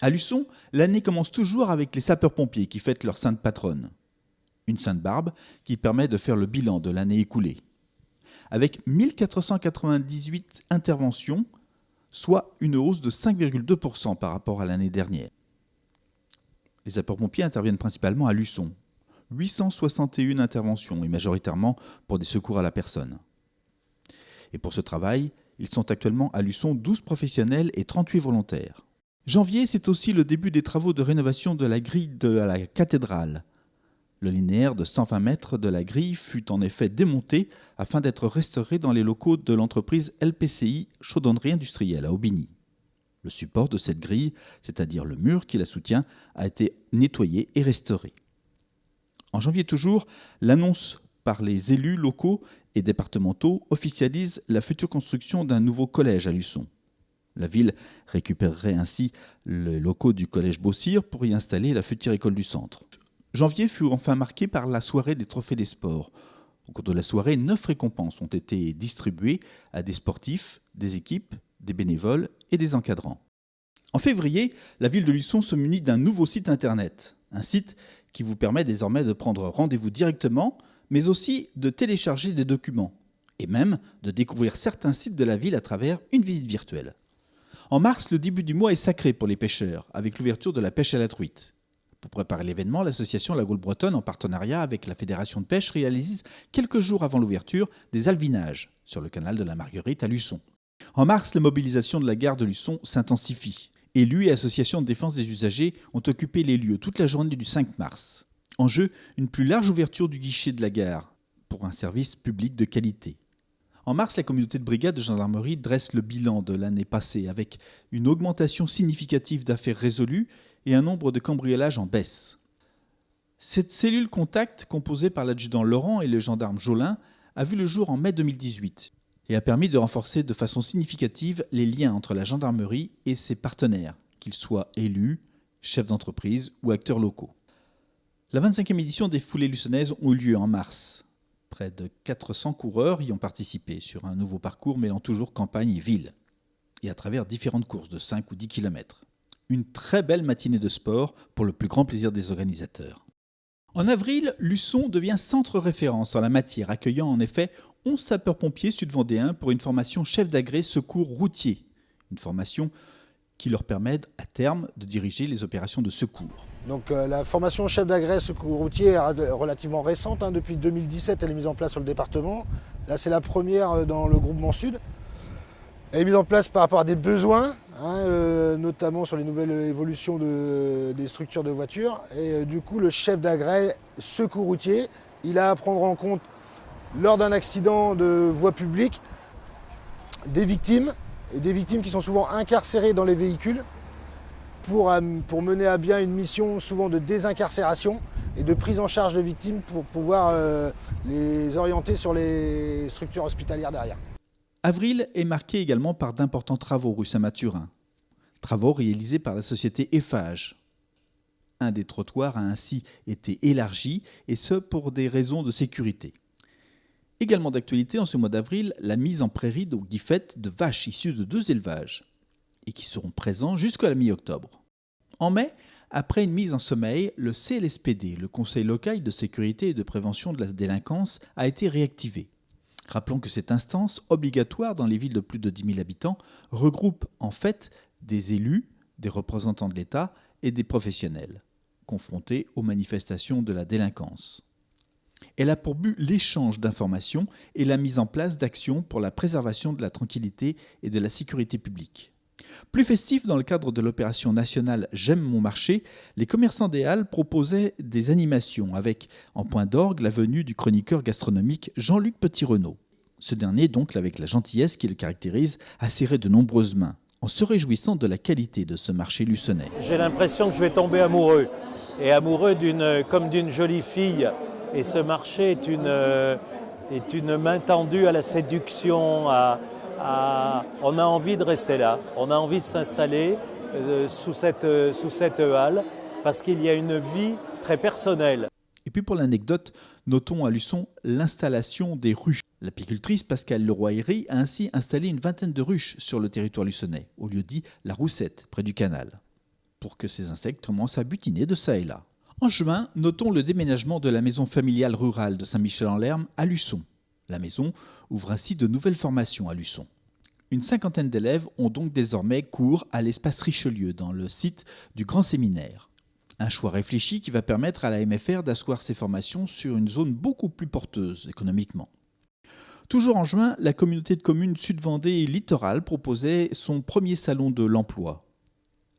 À Luçon, l'année commence toujours avec les sapeurs-pompiers qui fêtent leur sainte patronne. Une sainte Barbe qui permet de faire le bilan de l'année écoulée. Avec 1498 interventions, soit une hausse de 5,2% par rapport à l'année dernière. Les sapeurs-pompiers interviennent principalement à Luçon. 861 interventions, et majoritairement pour des secours à la personne. Et pour ce travail, ils sont actuellement à Luçon 12 professionnels et 38 volontaires. Janvier, c'est aussi le début des travaux de rénovation de la grille de la cathédrale. Le linéaire de 120 mètres de la grille fut en effet démonté afin d'être restauré dans les locaux de l'entreprise LPCI Chaudonnerie Industrielle à Aubigny. Le support de cette grille, c'est-à-dire le mur qui la soutient, a été nettoyé et restauré. En janvier toujours, l'annonce par les élus locaux et départementaux officialise la future construction d'un nouveau collège à Luçon. La ville récupérerait ainsi les locaux du collège Beausire pour y installer la future école du centre. Janvier fut enfin marqué par la soirée des trophées des sports. Au cours de la soirée, 9 récompenses ont été distribuées à des sportifs, des équipes, des bénévoles et des encadrants. En février, la ville de Luçon se munit d'un nouveau site internet. Un site qui vous permet désormais de prendre rendez-vous directement, mais aussi de télécharger des documents et même de découvrir certains sites de la ville à travers une visite virtuelle. En mars, le début du mois est sacré pour les pêcheurs, avec l'ouverture de la pêche à la truite. Pour préparer l'événement, l'association La Gaule Bretonne, en partenariat avec la Fédération de pêche, réalise quelques jours avant l'ouverture des alevinages sur le canal de la Marguerite à Luçon. En mars, la mobilisation de la gare de Luçon s'intensifie. Élus et associations de défense des usagers ont occupé les lieux toute la journée du 5 mars. En jeu, une plus large ouverture du guichet de la gare pour un service public de qualité. En mars, la communauté de brigade de gendarmerie dresse le bilan de l'année passée avec une augmentation significative d'affaires résolues et un nombre de cambriolages en baisse. Cette cellule contact, composée par l'adjudant Laurent et le gendarme Jolin, a vu le jour en mai 2018 et a permis de renforcer de façon significative les liens entre la gendarmerie et ses partenaires, qu'ils soient élus, chefs d'entreprise ou acteurs locaux. La 25e édition des foulées luçonnaises ont eu lieu en mars. Près de 400 coureurs y ont participé sur un nouveau parcours mêlant toujours campagne et ville, et à travers différentes courses de 5 ou 10 km. Une très belle matinée de sport pour le plus grand plaisir des organisateurs. En avril, Luçon devient centre référence en la matière, accueillant en effet 11 sapeurs-pompiers sud-vendéens pour une formation chef d'agré secours routier. Une formation qui leur permet à terme de diriger les opérations de secours. Donc la formation chef d'agré secours routier est relativement récente, depuis 2017 elle est mise en place sur le département. Là c'est la première dans le groupement sud. Elle est mise en place par rapport à des besoins, notamment sur les nouvelles évolutions des structures de voitures. Et du coup le chef d'agré secours routier, il a à prendre en compte lors d'un accident de voie publique des victimes, et des victimes qui sont souvent incarcérées dans les véhicules, pour mener à bien une mission souvent de désincarcération et de prise en charge de victimes pour pouvoir les orienter sur les structures hospitalières derrière. Avril est marqué également par d'importants travaux rue Saint-Mathurin. Travaux réalisés par la société Eiffage. Un des trottoirs a ainsi été élargi, et ce pour des raisons de sécurité. Également d'actualité en ce mois d'avril, la mise en prairie d'ifette de vaches issues de 2 élevages, et qui seront présents jusqu'à la mi-octobre. En mai, après une mise en sommeil, le CLSPD, le Conseil local de sécurité et de prévention de la délinquance, a été réactivé. Rappelons que cette instance, obligatoire dans les villes de plus de 10 000 habitants, regroupe en fait des élus, des représentants de l'État et des professionnels, confrontés aux manifestations de la délinquance. Elle a pour but l'échange d'informations et la mise en place d'actions pour la préservation de la tranquillité et de la sécurité publique. Plus festif, dans le cadre de l'opération nationale J'aime mon marché, les commerçants des Halles proposaient des animations avec, en point d'orgue, la venue du chroniqueur gastronomique Jean-Luc Petit-Renaud. Ce dernier, donc, avec la gentillesse qui le caractérise, a serré de nombreuses mains, en se réjouissant de la qualité de ce marché luçonnais. J'ai l'impression que je vais tomber amoureux, et amoureux comme d'une jolie fille. Et ce marché est une main tendue à la séduction, on a envie de rester là, on a envie de s'installer sous cette halle, parce qu'il y a une vie très personnelle. Et puis pour l'anecdote, notons à Luçon l'installation des ruches. L'apicultrice Pascale Leroy-Héry a ainsi installé une vingtaine de ruches sur le territoire luçonnais, au lieu dit La Roussette, près du canal. pour que ces insectes commencent à butiner de ça et là. En juin, notons le déménagement de la maison familiale rurale de Saint-Michel-en-Lerme à Luçon. La maison ouvre ainsi de nouvelles formations à Luçon. Une cinquantaine d'élèves ont donc désormais cours à l'espace Richelieu, dans le site du Grand Séminaire. Un choix réfléchi qui va permettre à la MFR d'asseoir ses formations sur une zone beaucoup plus porteuse économiquement. Toujours en juin, la communauté de communes Sud-Vendée Littoral proposait son premier salon de l'emploi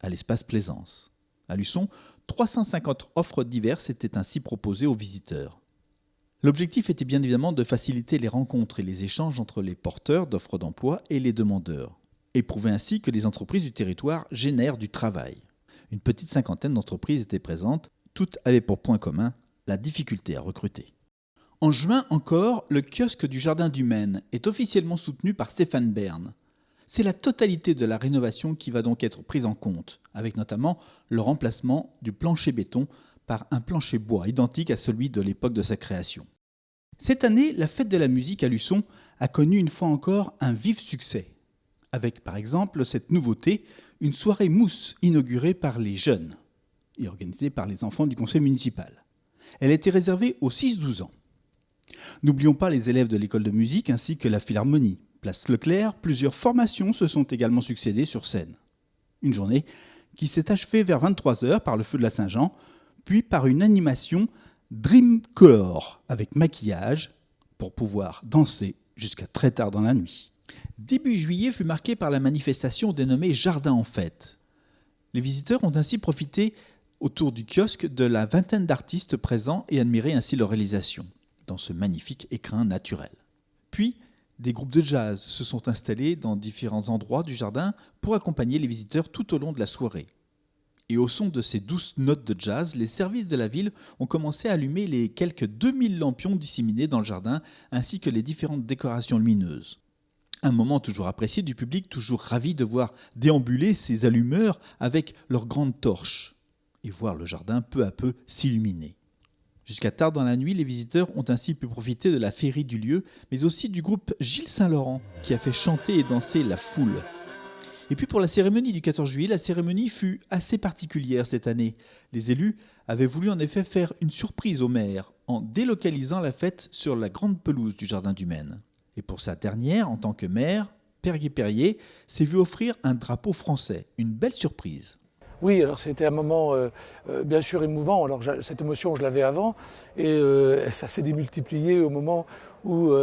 à l'espace Plaisance. À Luçon, 350 offres diverses étaient ainsi proposées aux visiteurs. L'objectif était bien évidemment de faciliter les rencontres et les échanges entre les porteurs d'offres d'emploi et les demandeurs, et prouver ainsi que les entreprises du territoire génèrent du travail. Une petite cinquantaine d'entreprises étaient présentes, toutes avaient pour point commun la difficulté à recruter. En juin encore, le kiosque du Jardin du Maine est officiellement soutenu par Stéphane Bern. C'est la totalité de la rénovation qui va donc être prise en compte, avec notamment le remplacement du plancher béton par un plancher bois identique à celui de l'époque de sa création. Cette année, la fête de la musique à Luçon a connu une fois encore un vif succès, avec par exemple cette nouveauté, une soirée mousse inaugurée par les jeunes et organisée par les enfants du conseil municipal. Elle était réservée aux 6-12 ans. N'oublions pas les élèves de l'école de musique ainsi que la Philharmonie. Place Leclerc, plusieurs formations se sont également succédées sur scène. Une journée qui s'est achevée vers 23h par le feu de la Saint-Jean, puis par une animation Dreamcore avec maquillage pour pouvoir danser jusqu'à très tard dans la nuit. Début juillet fut marqué par la manifestation dénommée Jardin en fête. Les visiteurs ont ainsi profité autour du kiosque de la vingtaine d'artistes présents et admiré ainsi leur réalisation dans ce magnifique écrin naturel. Puis, des groupes de jazz se sont installés dans différents endroits du jardin pour accompagner les visiteurs tout au long de la soirée. Et au son de ces douces notes de jazz, les services de la ville ont commencé à allumer les quelques 2000 lampions disséminés dans le jardin, ainsi que les différentes décorations lumineuses. Un moment toujours apprécié du public, toujours ravi de voir déambuler ces allumeurs avec leurs grandes torches et voir le jardin peu à peu s'illuminer. Jusqu'à tard dans la nuit, les visiteurs ont ainsi pu profiter de la féerie du lieu, mais aussi du groupe Gilles Saint-Laurent, qui a fait chanter et danser la foule. Et puis pour la cérémonie du 14 juillet, la cérémonie fut assez particulière cette année. Les élus avaient voulu en effet faire une surprise au maire, en délocalisant la fête sur la grande pelouse du Jardin du Maine. Et pour sa dernière, en tant que maire, Perrier s'est vu offrir un drapeau français, une belle surprise. Oui, alors c'était un moment bien sûr émouvant. Alors cette émotion, je l'avais avant, et ça s'est démultiplié au moment où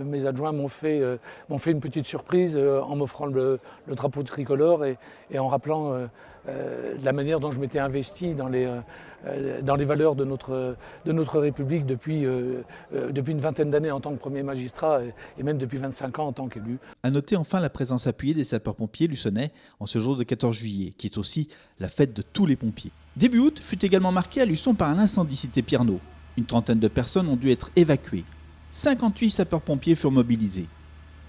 mes adjoints m'ont fait une petite surprise en m'offrant le drapeau tricolore et en rappelant la manière dont je m'étais investi dans les valeurs de notre République depuis une vingtaine d'années en tant que premier magistrat et même depuis 25 ans en tant qu'élu. À noter enfin la présence appuyée des sapeurs-pompiers luçonnais en ce jour de 14 juillet, qui est aussi la fête de tous les pompiers. Début août fut également marqué à Luçon par un incendie cité Pierno. Une trentaine de personnes ont dû être évacuées. 58 sapeurs-pompiers furent mobilisés.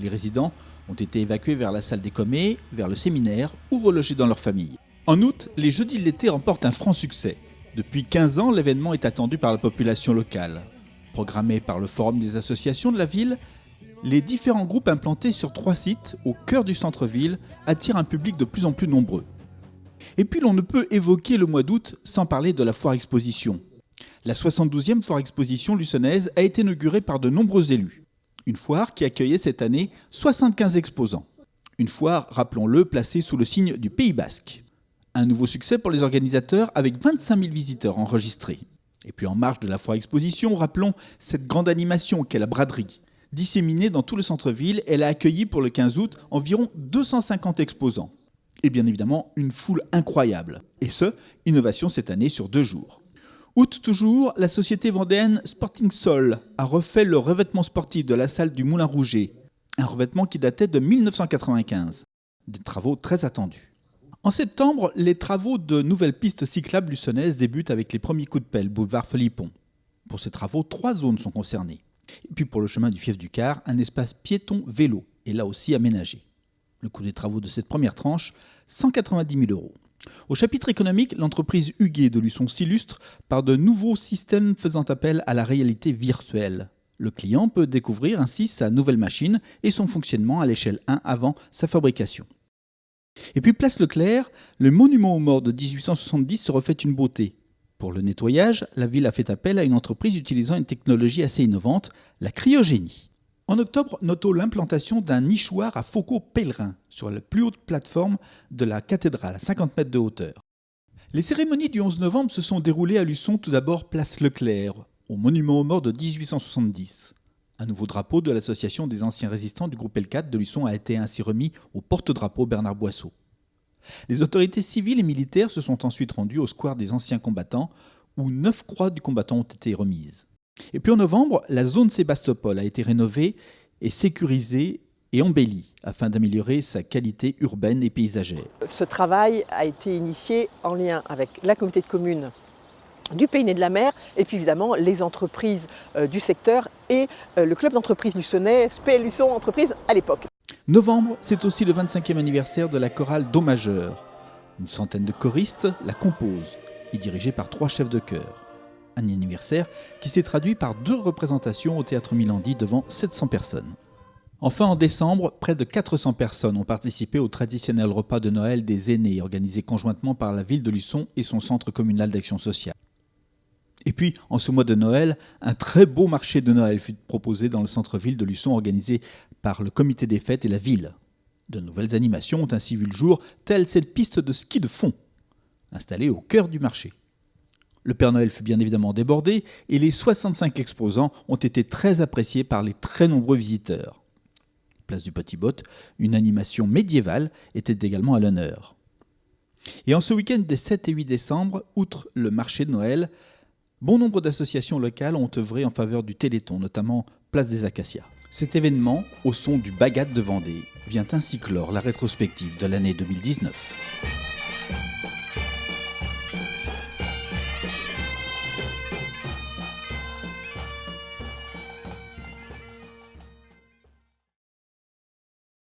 Les résidents ont été évacués vers la salle des commets, vers le séminaire ou relogés dans leurs familles. En août, les Jeudis de l'été remportent un franc succès. Depuis 15 ans, l'événement est attendu par la population locale. Programmé par le Forum des associations de la ville, les différents groupes implantés sur 3 sites au cœur du centre-ville attirent un public de plus en plus nombreux. Et puis l'on ne peut évoquer le mois d'août sans parler de la foire exposition. La 72e foire exposition luçonnaise a été inaugurée par de nombreux élus. Une foire qui accueillait cette année 75 exposants. Une foire, rappelons-le, placée sous le signe du Pays Basque. Un nouveau succès pour les organisateurs avec 25 000 visiteurs enregistrés. Et puis en marge de la foire exposition, rappelons cette grande animation qu'est la braderie. Disséminée dans tout le centre-ville, elle a accueilli pour le 15 août environ 250 exposants. Et bien évidemment, une foule incroyable. Et ce, innovation cette année sur 2 jours. Août toujours, la société vendéenne Sporting Sol a refait le revêtement sportif de la salle du Moulin Rouget. Un revêtement qui datait de 1995. Des travaux très attendus. En septembre, les travaux de nouvelles pistes cyclables luçonnaises débutent avec les premiers coups de pelle, boulevard Philippon. Pour ces travaux, 3 zones sont concernées. Et puis pour le chemin du Fief du Car, un espace piéton-vélo est là aussi aménagé. Le coût des travaux de cette première tranche, 190 000 €. Au chapitre économique, l'entreprise Huguet de Luçon s'illustre par de nouveaux systèmes faisant appel à la réalité virtuelle. Le client peut découvrir ainsi sa nouvelle machine et son fonctionnement à l'échelle 1 avant sa fabrication. Et puis place Leclerc, le monument aux morts de 1870 se refait une beauté. Pour le nettoyage, la ville a fait appel à une entreprise utilisant une technologie assez innovante, la cryogénie. En octobre, notons l'implantation d'un nichoir à focaux pèlerins sur la plus haute plateforme de la cathédrale, à 50 mètres de hauteur. Les cérémonies du 11 novembre se sont déroulées à Luçon, tout d'abord place Leclerc, au monument aux morts de 1870. Un nouveau drapeau de l'association des anciens résistants du groupe L4 de Luçon a été ainsi remis au porte-drapeau Bernard Boisseau. Les autorités civiles et militaires se sont ensuite rendues au square des anciens combattants, où 9 croix du combattant ont été remises. Et puis en novembre, la zone Sébastopol a été rénovée et sécurisée et embellie afin d'améliorer sa qualité urbaine et paysagère. Ce travail a été initié en lien avec la communauté de communes du Pays Né de la Mer et puis évidemment les entreprises du secteur et le club d'entreprise luçonnais, SPL Luçon Entreprise à l'époque. Novembre, c'est aussi le 25e anniversaire de la chorale Do majeur. Une centaine de choristes la composent et dirigée par 3 chefs de chœur. Un anniversaire qui s'est traduit par 2 représentations au Théâtre Milandi devant 700 personnes. Enfin, en décembre, près de 400 personnes ont participé au traditionnel repas de Noël des aînés organisé conjointement par la ville de Luçon et son centre communal d'action sociale. Et puis, en ce mois de Noël, un très beau marché de Noël fut proposé dans le centre-ville de Luçon organisé par le comité des fêtes et la ville. De nouvelles animations ont ainsi vu le jour, telle cette piste de ski de fond, installée au cœur du marché. Le Père Noël fut bien évidemment débordé et les 65 exposants ont été très appréciés par les très nombreux visiteurs. Place du Petit Botte, une animation médiévale était également à l'honneur. Et en ce week-end des 7 et 8 décembre, outre le marché de Noël, bon nombre d'associations locales ont œuvré en faveur du Téléthon, notamment Place des Acacias. Cet événement, au son du Bagat de Vendée, vient ainsi clore la rétrospective de l'année 2019.